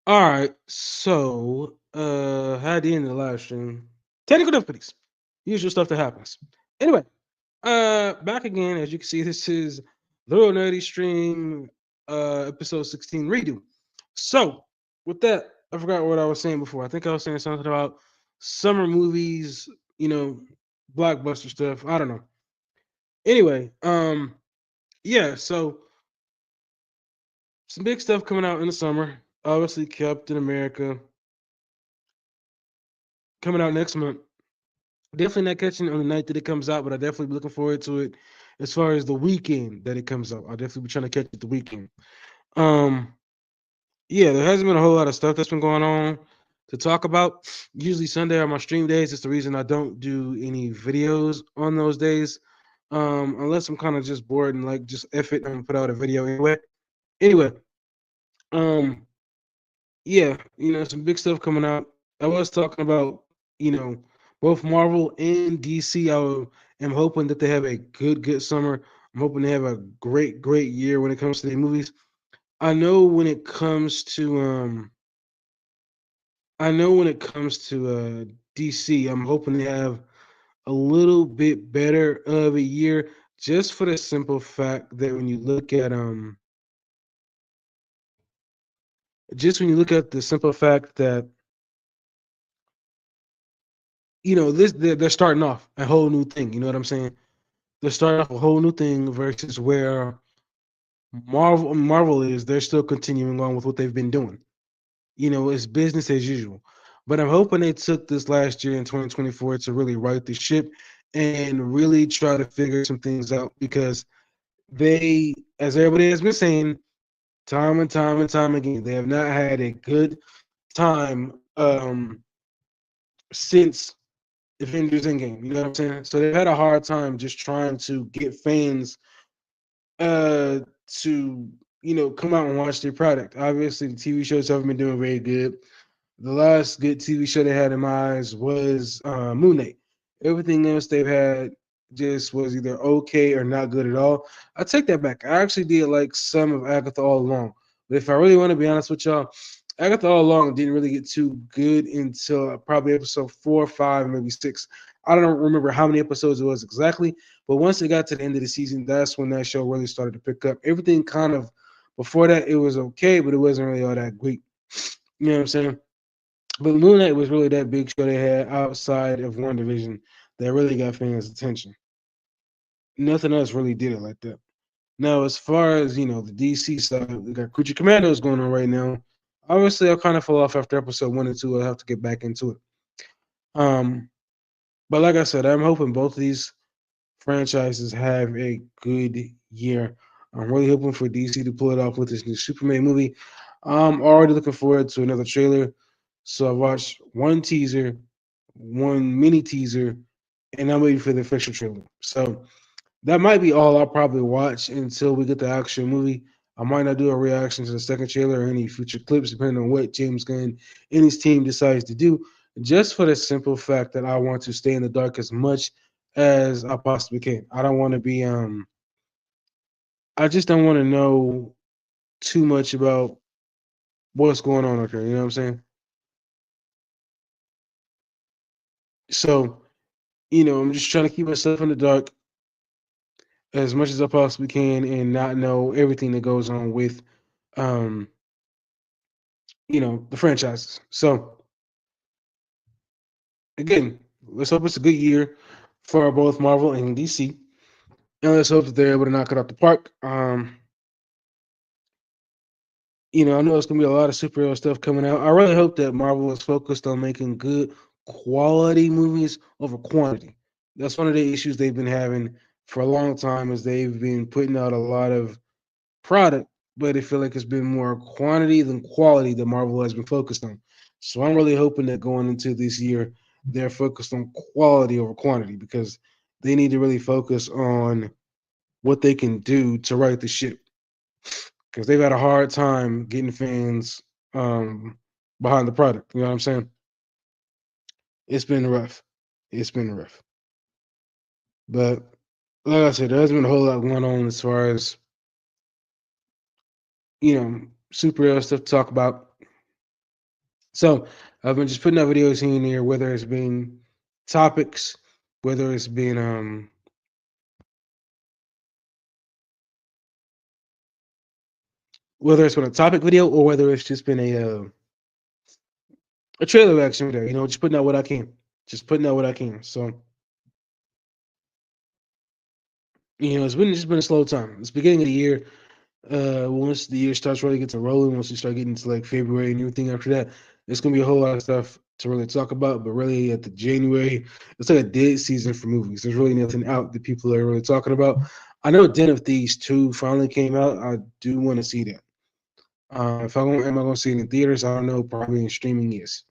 All right, so had the end of the live stream. Technical difficulties, usual stuff that happens. Anyway, back again. As you can see, this is Little Nerdy Stream, episode 16 redo. So with that, I forgot what I was saying before. I think I was saying something about summer movies, you know, blockbuster stuff. I don't know. Anyway, yeah. So some big stuff coming out in the summer. Obviously, Captain America coming out next month. Definitely not catching it on the night that it comes out, but I definitely be looking forward to it as far as the weekend that it comes out. I'll definitely be trying to catch it the weekend. Um, yeah, there hasn't been a whole lot of stuff that's been going on to talk about. Usually Sunday are my stream days. It's the reason I don't do any videos on those days. Unless I'm kind of just bored and like just F it, I'm gonna put out a video anyway. Anyway, um, yeah, some big stuff coming out. I was talking about, you know, both Marvel and DC. Am hoping that they have a good summer. I'm hoping they have a great year when it comes to the movies. I know when it comes to DC, I'm hoping they have a little bit better of a year, just for the simple fact that when you look at just when you look at the simple fact that they're starting off a whole new thing. You know what I'm saying? They're starting off a whole new thing versus where Marvel is. They're still continuing on with what they've been doing. It's business as usual. But I'm hoping they took this last year in 2024 to really right the ship and really try to figure some things out, because they, as everybody has been saying, time and time and time again, they have not had a good time since Avengers Endgame. You know what I'm saying? So they've had a hard time just trying to get fans uh to come out and watch their product. Obviously, the TV shows haven't been doing very good. The last good TV show they had in my eyes was Moon Knight. Everything else they've had just was either okay or not good at all. I take that back. I actually did like some of Agatha All Along, but if I really want to be honest with y'all, Agatha All Along didn't really get too good until probably episode 4, 5, maybe 6. I don't remember how many episodes it was exactly, but once it got to the end of the season, that's when that show really started to pick up. Everything kind of before that, it was okay, but it wasn't really all that great. You know what I'm saying? But Moon Knight was really that big show they had outside of One Division that really got fans' attention. Nothing else really did it like that. Now, as far as the DC side, we got Creature Commandos going on right now. Obviously, I'll kind of fall off after episode 1 and 2. I'll have to get back into it. Um, but like I said, I'm hoping both of these franchises have a good year. I'm really hoping for DC to pull it off with this new Superman movie. I'm already looking forward to another trailer. So I watched one teaser, one mini teaser, and I'm waiting for the official trailer. So that might be all I'll probably watch until we get the actual movie. I might not do a reaction to the second trailer or any future clips, depending on what James Gunn and his team decides to do, just for the simple fact that I want to stay in the dark as much as I possibly can. I don't want to be I just don't want to know too much about what's going on up here, you know what I'm saying? So, I'm just trying to keep myself in the dark as much as I possibly can and not know everything that goes on with um, the franchises. So again, let's hope it's a good year for both Marvel and DC. And let's hope that they're able to knock it out the park. I know it's gonna be a lot of superhero stuff coming out. I really hope that Marvel is focused on making good quality movies over quantity. That's one of the issues they've been having for a long time, is they've been putting out a lot of product, but I feel like it's been more quantity than quality that Marvel has been focused on. So I'm really hoping that going into this year, they're focused on quality over quantity, because they need to really focus on what they can do to right the ship, because they've had a hard time getting fans um, behind the product. You know what I'm saying? It's been rough. It's been rough. But like I said, there hasn't been a whole lot going on as far as superhero stuff to talk about. So I've been just putting out videos here and there, whether it's been topics, whether it's been whether it's been a topic video or whether it's just been a trailer reaction video. Just putting out what I can, just putting out what I can. So it's been just been a slow time. It's beginning of the year. Once the year starts really getting rolling, once we start getting to like February and everything after that, it's gonna be a whole lot of stuff to really talk about. But really, at the January, it's like a dead season for movies. There's really nothing out that people are really talking about. I know Den of Thieves 2 finally came out. I do want to see that. If am I gonna see it in theaters? I don't know. Probably in streaming, yes.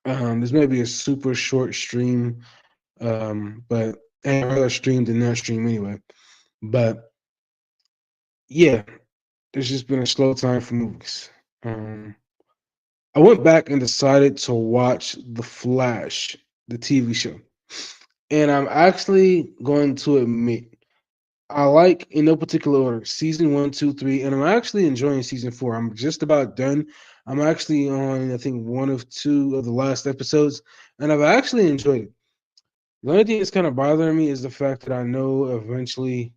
This may be a super short stream, but I'd rather stream than not stream anyway. But yeah, there's just been a slow time for movies. I went back and decided to watch The Flash, the TV show. And I'm actually going to admit, I like, in no particular order, season one, two, three, and I'm actually enjoying season four. I'm just about done. I'm actually on, I think, one of two of the last episodes, and I've actually enjoyed it. The only thing that's kind of bothering me is the fact that I know eventually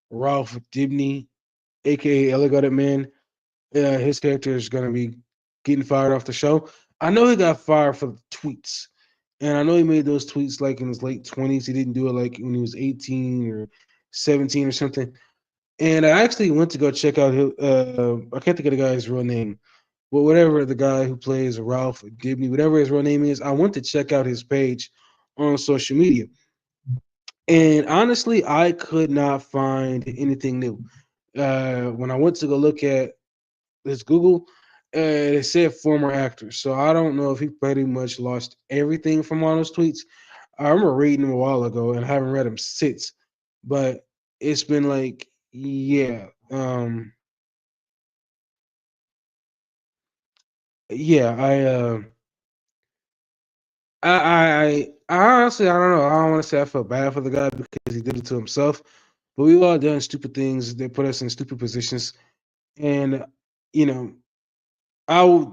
Ralph Dibny, aka Alligator Man, his character is going to be getting fired off the show. I know he got fired for the tweets, and I know he made those tweets like in his late 20s. He didn't do it like when he was 18 or 17 or something. And I actually went to go check out his, I can't think of the guy's real name, but whatever the guy who plays Ralph Dibny, whatever his real name is, I went to check out his page on social media. And honestly, I could not find anything new. When I went to go look at his Google, it said former actor. So I don't know if he pretty much lost everything from all those tweets. I remember reading him a while ago and I haven't read him since. But it's been like, yeah. Yeah, I honestly, I don't know. I don't want to say I feel bad for the guy because he did it to himself, but we've all done stupid things that put us in stupid positions. And you know, I would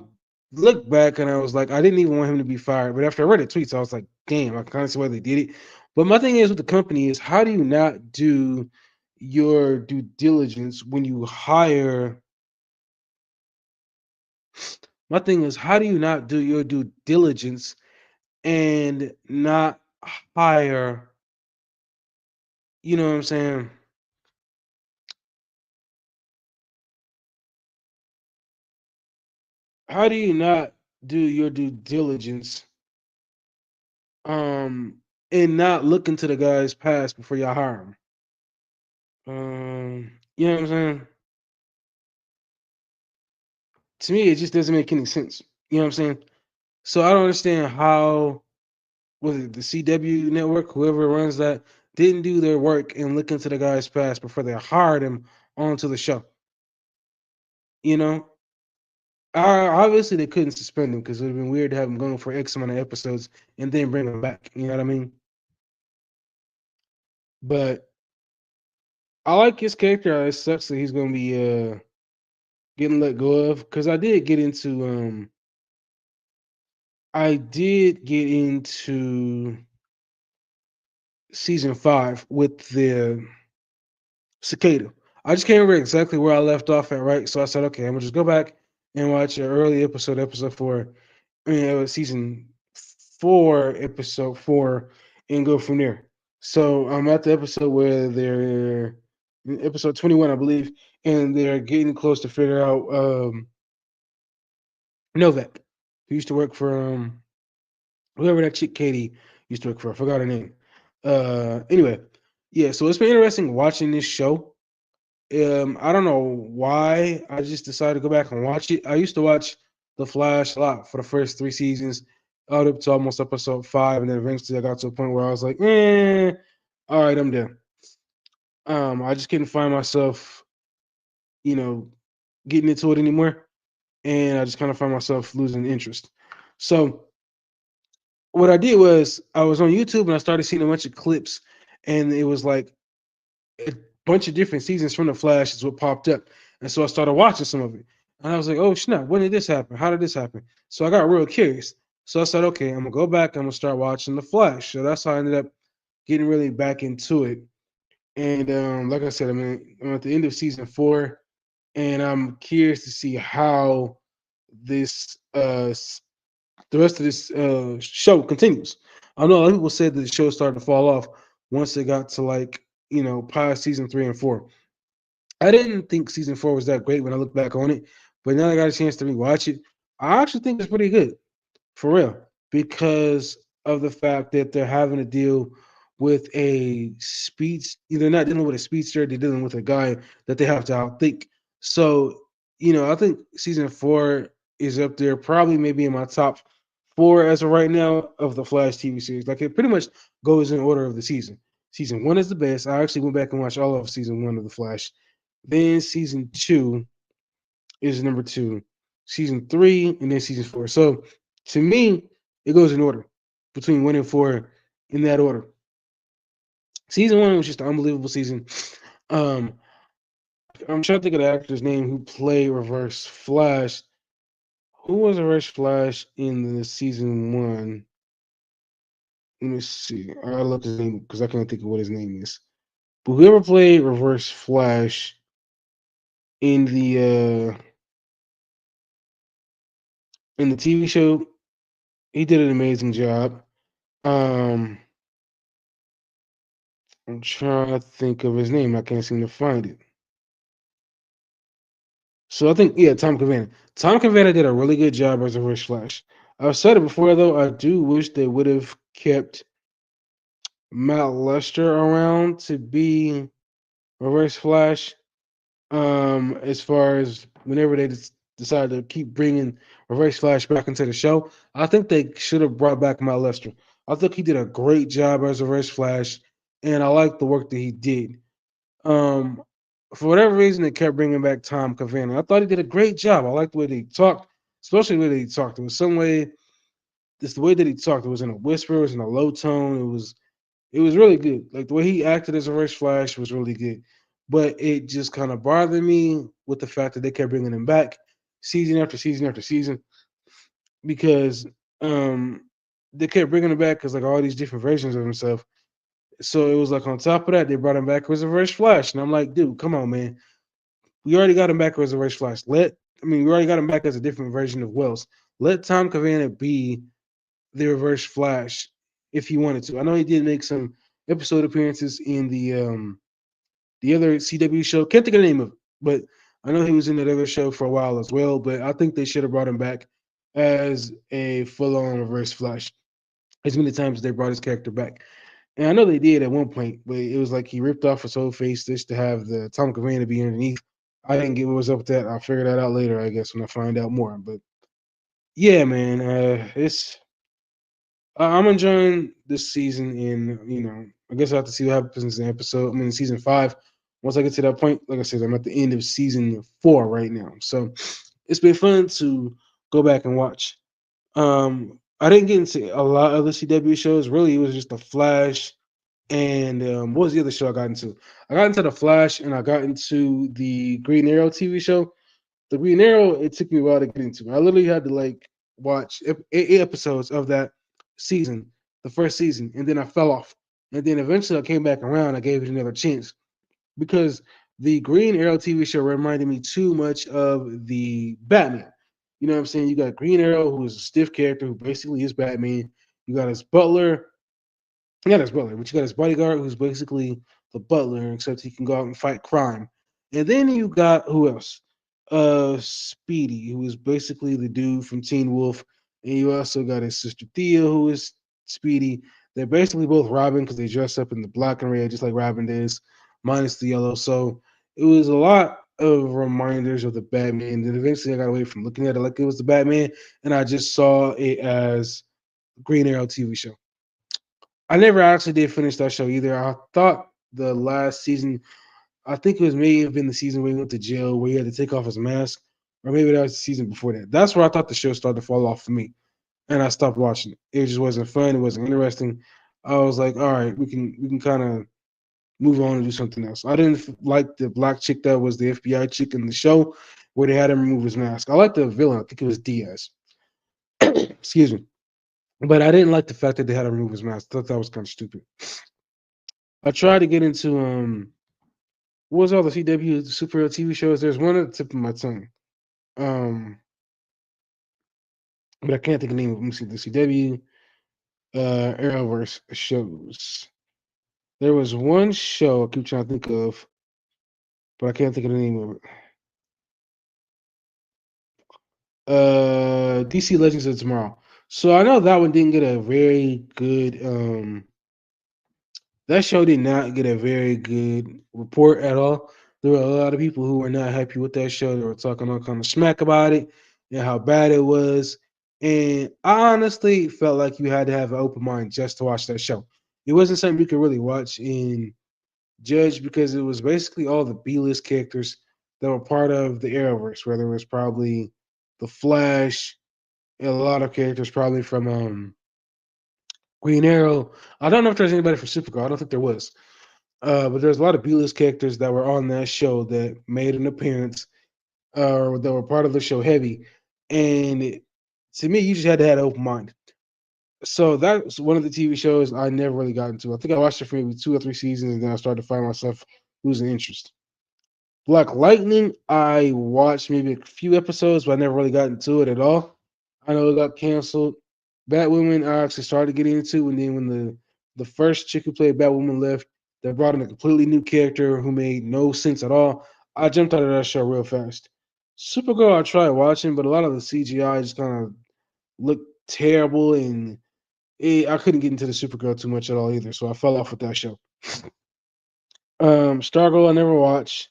look back and I was like, I didn't even want him to be fired. But after I read the tweets, I was like, damn, I kind of see why they did it. But my thing is with the company is, how do you not do your due diligence when you hire? My thing is, how do you not do your due diligence and not hire? You know what I'm saying? How do you not do your due diligence um and not look into the guy's past before y'all hire him? You know what I'm saying? To me, it just doesn't make any sense. You know what I'm saying? So I don't understand how, was it the CW network, whoever runs that, didn't do their work and look into the guy's past before they hired him onto the show. You know, obviously they couldn't suspend him because it would have been weird to have him going for X amount of episodes and then bring him back. You know what I mean? But I like his character. It sucks that he's going to be getting let go of, because I did get into season 5 with the cicada. I just can't remember exactly where I left off at, right? So I said, okay, I'm gonna just go back and watch an early episode 4. I mean, it was season 4, episode 4, and go from there. So I'm at the episode where they're in episode 21, I believe, and they're getting close to figure out Novak, who used to work for whoever that chick Katie used to work for. I forgot her name. Anyway, yeah. So it's been interesting watching this show. I don't know why I just decided to go back and watch it. I used to watch The Flash a lot for the first 3 seasons, out up to almost episode 5, and then eventually I got to a point where I was like, all right, I'm done. I just couldn't find myself, you know, getting into it anymore, and I just kind of find myself losing interest. So what I did was I was on YouTube and I started seeing a bunch of clips, and it was like a bunch of different seasons from The Flash is what popped up, and so I started watching some of it. And I was like, oh snap, when did this happen? How did this happen? So I got real curious. So I said, okay, I'm gonna go back. I'm gonna start watching The Flash. So that's how I ended up getting really back into it. And like I said, I'm at the end of season 4, and I'm curious to see how this the rest of this show continues. I know a lot of people said that the show started to fall off once it got to like past season 3 and 4. I didn't think season 4 was that great when I look back on it, but now I got a chance to rewatch it. I actually think it's pretty good for real because of the fact that they're having to deal with a speech. They're not dealing with a speedster; they're dealing with a guy that they have to outthink. So, I think season 4 is up there, probably maybe in my top 4 as of right now of the Flash TV series. Like it pretty much goes in order of the season. Season 1 is the best. I actually went back and watched all of season 1 of the Flash. Then season 2 is number 2, season 3, and then season 4. So to me, it goes in order between 1 and 4 in that order. Season 1 was just an unbelievable season. Um, I'm trying to think of the actor's name who played Reverse Flash. Who was Reverse Flash in the season 1? Let me see. I gotta look his name because I can't think of what his name is. But whoever played Reverse Flash in the TV show, he did an amazing job. Um, I'm trying to think of his name. I can't seem to find it. So I think, yeah, Tom Cavanagh. Tom Cavanagh did a really good job as a Reverse Flash. I've said it before, though. I do wish they would have kept Matt Lester around to be Reverse Flash. As far as whenever they decide to keep bringing Reverse Flash back into the show, I think they should have brought back Matt Lester. I think he did a great job as Reverse Flash, and I like the work that he did. Um, for whatever reason, they kept bringing back Tom Cavanagh. I thought he did a great job. I liked the way that he talked, especially the way that he talked. There was some way, it's the way that he talked. It was in a whisper, it was in a low tone. It was really good. Like the way he acted as a Reverse Flash was really good. But it just kind of bothered me with the fact that they kept bringing him back season after season after season because um they kept bringing him back because like all these different versions of himself. So it was like on top of that, they brought him back as a Reverse Flash, and I'm like, dude, come on, man. We already got him back as a Reverse Flash. We already got him back as a different version of Wells. Let Tom Cavanagh be the Reverse Flash if he wanted to. I know he did make some episode appearances in the other CW show. Can't think of the name of it, but I know he was in that other show for a while as well. But I think they should have brought him back as a full-on Reverse Flash. As many times as they brought his character back. And I know they did at one point, but it was like he ripped off his whole face just to have the Tom Cavanagh be underneath. I didn't get what was up with that. I'll figure that out later, I guess, when I find out more. But yeah, man, I'm enjoying this season, and I guess I have to see what happens in the episode. I'm in season 5. Once I get to that point, like I said, I'm at the end of season 4 right now. So it's been fun to go back and watch. I didn't get into a lot of the CW shows. Really, it was just The Flash and what was the other show I got into? I got into The Flash and I got into the Green Arrow TV show. The Green Arrow, it took me a while to get into. I literally had to like watch 8 episodes of that season, the first season, and then I fell off. And then eventually I came back around. I gave it another chance because the Green Arrow TV show reminded me too much of the Batman. You know what I'm saying? You got Green Arrow, who is a stiff character who basically is Batman. You got his butler, not his butler, but you got his bodyguard, who's basically the butler, except he can go out and fight crime. And then you got who else? Speedy, who is basically the dude from Teen Wolf. And you also got his sister Thea, who is Speedy. They're basically both Robin because they dress up in the black and red, just like Robin does, minus the yellow. So it was a lot of reminders of the Batman. Then eventually I got away from looking at it like it was the Batman, and I just saw it as Green Arrow TV show. I never actually did finish that show either. I thought the last season, I think it was may have been the season where he went to jail, where he had to take off his mask, or maybe that was the season before that. That's where I thought the show started to fall off for me, and I stopped watching it. It just wasn't fun. It wasn't interesting. I was like, all right, we can kind of move on and do something else. I didn't like the black chick that was the FBI chick in the show. where they had him remove his mask. I like the villain. I think it was Diaz. Excuse me. But I didn't like the fact that they had him remove his mask. I thought that was kind of stupid. I tried to get into what was all the CW superhero TV shows? There's one at the tip of my tongue. Um, but I can't think of the name of them. Let me see the CW Arrowverse shows. There was one show I keep trying to think of, but I can't think of the name of it. DC Legends of Tomorrow. So I know that one didn't get a very good that show did not get a very good report at all. There were a lot of people who were not happy with that show. They were talking all kind of smack about it and how bad it was. And I honestly felt like you had to have an open mind just to watch that show. It wasn't something you could really watch and judge because it was basically all the B-list characters that were part of the Arrowverse, where there was probably the Flash, and a lot of characters probably from Green Arrow. I don't know if there's anybody from Supergirl. I don't think there was. But there's a lot of B-list characters that were on that show that made an appearance or that were part of the show heavy. And to me, you just had to have an open mind. So that's one of the TV shows I never really got into. I think I watched it for maybe 2 or 3 seasons, and then I started to find myself losing interest. Black Lightning, I watched maybe a few episodes, but I never really got into it at all. I know it got canceled. Batwoman, I actually started getting into, and then when the first chick who played Batwoman left, they brought in a completely new character who made no sense at all. I jumped out of that show real fast. Supergirl, I tried watching, but a lot of the CGI just kind of looked terrible, and I couldn't get into the Supergirl too much at all either, so I fell off with that show. Stargirl, I never watched.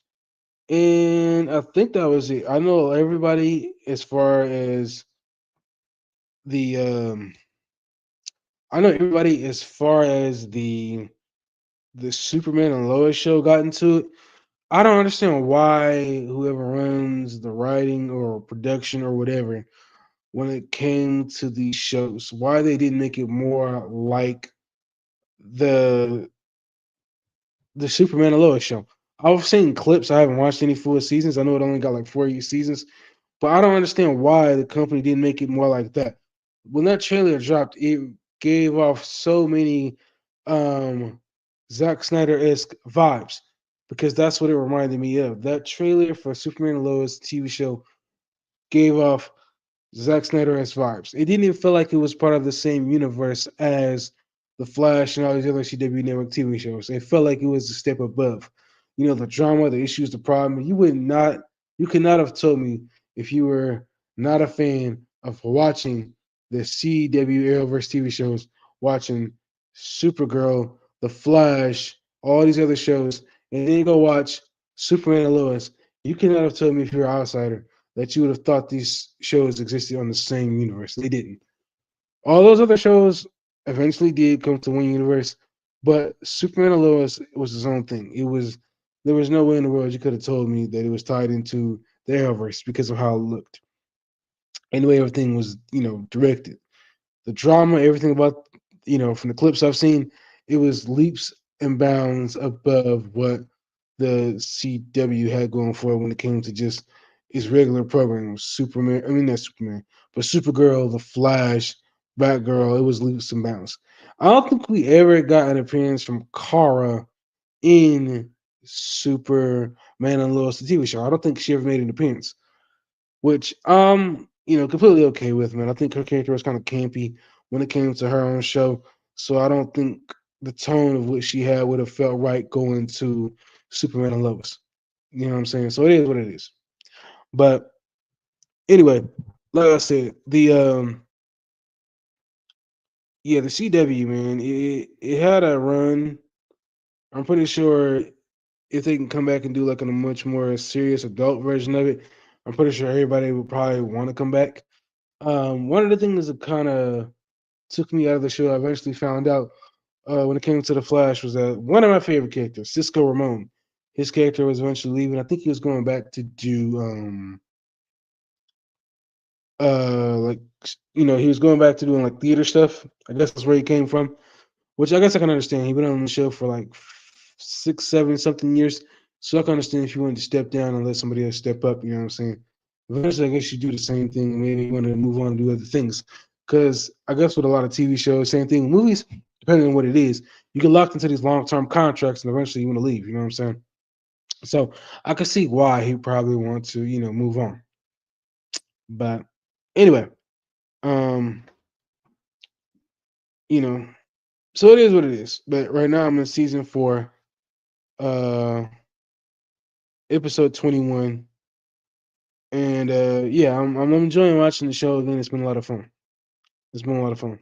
And I think that was it. I know everybody as far as the I know everybody as far as the Superman and Lois show got into it. I don't understand why whoever runs the writing or production or whatever when it came to these shows, why they didn't make it more like the the Superman and Lois show. I've seen clips. I haven't watched any full seasons. I know it only got like 4 seasons. But I don't understand why the company didn't make it more like that. When that trailer dropped, it gave off so many um Zack Snyder-esque vibes because that's what it reminded me of. That trailer for Superman and Lois TV show gave off Zack Snyder-esque vibes. It didn't even feel like it was part of the same universe as The Flash and all these other CW network TV shows. It felt like it was a step above. You know, the drama, the issues, the problem. You could not have told me if you were not a fan of watching the CW Arrowverse TV shows, watching Supergirl, The Flash, all these other shows, and then you go watch Superman and Lois. You cannot have told me if you're an outsider that you would have thought these shows existed on the same universe. They didn't. All those other shows eventually did come to one universe, but Superman and Lois was his own thing. It was there was no way in the world you could have told me that it was tied into the Arrowverse because of how it looked and the way everything was, directed. The drama, everything about, from the clips I've seen, it was leaps and bounds above what the CW had going for it when it came to just its regular programs. Superman, I mean not Superman, but Supergirl, The Flash, Batgirl. It was leaps and bounds. I don't think we ever got an appearance from Kara in Superman and Lois, the TV show. I don't think she ever made an appearance, which completely okay with, man. I think her character was kind of campy when it came to her own show, so I don't think the tone of what she had would have felt right going to Superman and Lois. You know what I'm saying? So it is what it is. But anyway, like I said, the CW, man, it had a run. I'm pretty sure if they can come back and do like a much more serious adult version of it, I'm pretty sure everybody would probably want to come back. One of the things that kind of took me out of the show, I eventually found out when it came to the Flash, was that one of my favorite characters, Cisco Ramon, his character was eventually leaving. I think he was going back to do like he was going back to doing like theater stuff. I guess that's where he came from, which I guess I can understand. He been on the show for like 6, 7 something years, so I can understand if you wanted to step down and let somebody else step up. You know what I'm saying? eventually, I guess you do the same thing. Maybe you want to move on and do other things. Because I guess with a lot of TV shows, same thing. Movies, depending on what it is, you get locked into these long term contracts, and eventually you want to leave. You know what I'm saying? So I could see why he probably wants to, move on. But anyway, um, you know, so it is what it is. But right now I'm in season 4, uh, episode 21, and yeah, I'm enjoying watching the show. Again, it's been a lot of fun. It's been a lot of fun.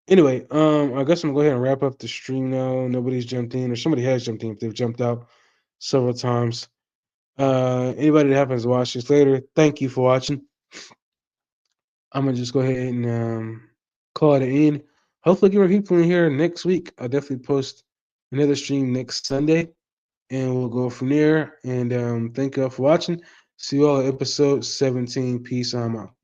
Anyway, I guess I'm gonna go ahead and wrap up the stream now. Nobody's jumped in, or somebody has jumped in if they've jumped out several times. Anybody that happens to watch this later, thank you for watching. I'm gonna just go ahead and call it an end. Hopefully, get more people in here next week. I'll definitely post another stream next Sunday, and we'll go from there. And thank you all for watching. See you all at episode 17. Peace. I'm out.